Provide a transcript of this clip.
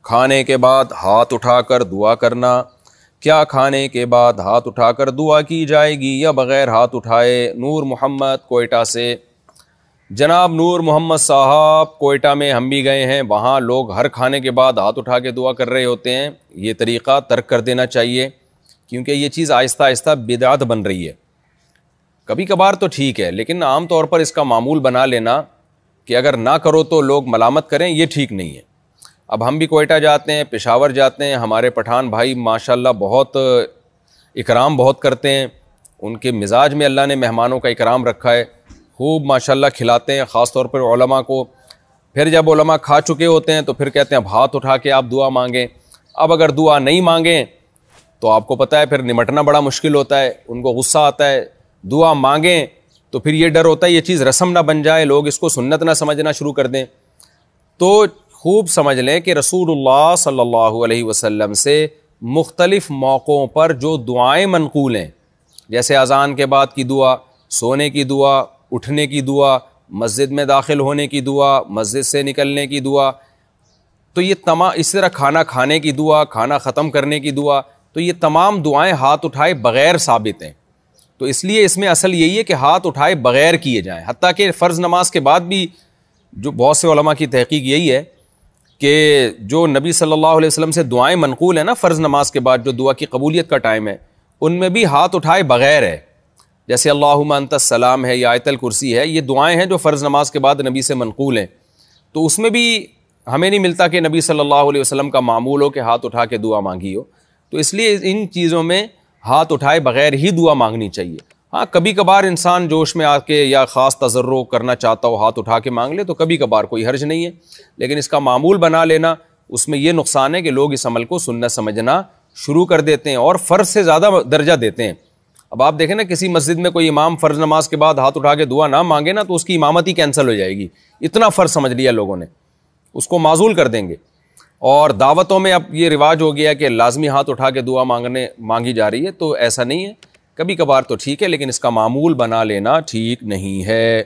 کھانے کے بعد ہاتھ اٹھا کر دعا کرنا. کیا کھانے کے بعد ہاتھ اٹھا کر دعا کی جائے گی یا بغیر ہاتھ اٹھائے؟ نور محمد کوئٹہ سے. جناب نور محمد صاحب، کوئٹہ میں ہم بھی گئے ہیں، وہاں لوگ ہر کھانے کے بعد ہاتھ اٹھا کے دعا کر رہے ہوتے ہیں. یہ طریقہ ترک کر دینا چاہیے، کیونکہ یہ چیز آہستہ آہستہ بدعت بن رہی ہے. کبھی کبھار تو ٹھیک ہے، لیکن عام طور پر اس کا معمول بنا لینا کہ اگر نہ کرو تو لوگ ملامت کریں، یہ ٹھیک نہیں ہے. اب ہم بھی کوئٹہ جاتے ہیں، پشاور جاتے ہیں، ہمارے پٹھان بھائی ماشاءاللہ بہت اکرام بہت کرتے ہیں. ان کے مزاج میں اللہ نے مہمانوں کا اکرام رکھا ہے، خوب ماشاءاللہ کھلاتے ہیں، خاص طور پر علماء کو. پھر جب علماء کھا چکے ہوتے ہیں تو پھر کہتے ہیں اب ہاتھ اٹھا کے آپ دعا مانگیں. اب اگر دعا نہیں مانگیں تو آپ کو پتہ ہے پھر نمٹنا بڑا مشکل ہوتا ہے، ان کو غصہ آتا ہے. دعا مانگیں تو پھر یہ ڈر ہوتا ہے یہ چیز رسم نہ بن جائے، لوگ اس کو سنت نہ سمجھنا شروع کر دیں. تو خوب سمجھ لیں کہ رسول اللہ صلی اللہ علیہ وسلم سے مختلف موقعوں پر جو دعائیں منقول ہیں، جیسے اذان کے بعد کی دعا، سونے کی دعا، اٹھنے کی دعا، مسجد میں داخل ہونے کی دعا، مسجد سے نکلنے کی دعا، تو یہ تمام، اس طرح کھانا کھانے کی دعا، کھانا ختم کرنے کی دعا، تو یہ تمام دعائیں ہاتھ اٹھائے بغیر ثابت ہیں. تو اس لیے اس میں اصل یہی ہے کہ ہاتھ اٹھائے بغیر کیے جائیں. حتیٰ کہ فرض نماز کے بعد بھی جو بہت سے علماء کی تحقیق یہی ہے کہ جو نبی صلی اللہ علیہ وسلم سے دعائیں منقول ہیں نا فرض نماز کے بعد، جو دعا کی قبولیت کا ٹائم ہے، ان میں بھی ہاتھ اٹھائے بغیر ہے. جیسے اللہم انت السلام ہے یا آیت الکرسی ہے، یہ دعائیں ہیں جو فرض نماز کے بعد نبی سے منقول ہیں. تو اس میں بھی ہمیں نہیں ملتا کہ نبی صلی اللہ علیہ وسلم کا معمول ہو کہ ہاتھ اٹھا کے دعا مانگی ہو. تو اس لیے ان چیزوں میں ہاتھ اٹھائے بغیر ہی دعا مانگنی چاہیے. ہاں کبھی کبھار انسان جوش میں آ کے یا خاص تضرع کرنا چاہتا ہو ہاتھ اٹھا کے مانگ لے تو کبھی کبھار کوئی حرج نہیں ہے، لیکن اس کا معمول بنا لینا اس میں یہ نقصان ہے کہ لوگ اس عمل کو سنت سمجھنا شروع کر دیتے ہیں اور فرض سے زیادہ درجہ دیتے ہیں. اب آپ دیکھیں نا کسی مسجد میں کوئی امام فرض نماز کے بعد ہاتھ اٹھا کے دعا نہ مانگے نا تو اس کی امامت ہی کینسل ہو جائے گی. اتنا فرض سمجھ لیا لوگوں نے، اس کو معزول کر دیں گے. اور دعوتوں میں اب یہ رواج ہو گیا کہ لازمی ہاتھ اٹھا کے دعا مانگی جا رہی ہے، تو ایسا نہیں ہے. کبھی کبھار تو ٹھیک ہے، لیکن اس کا معمول بنا لینا ٹھیک نہیں ہے.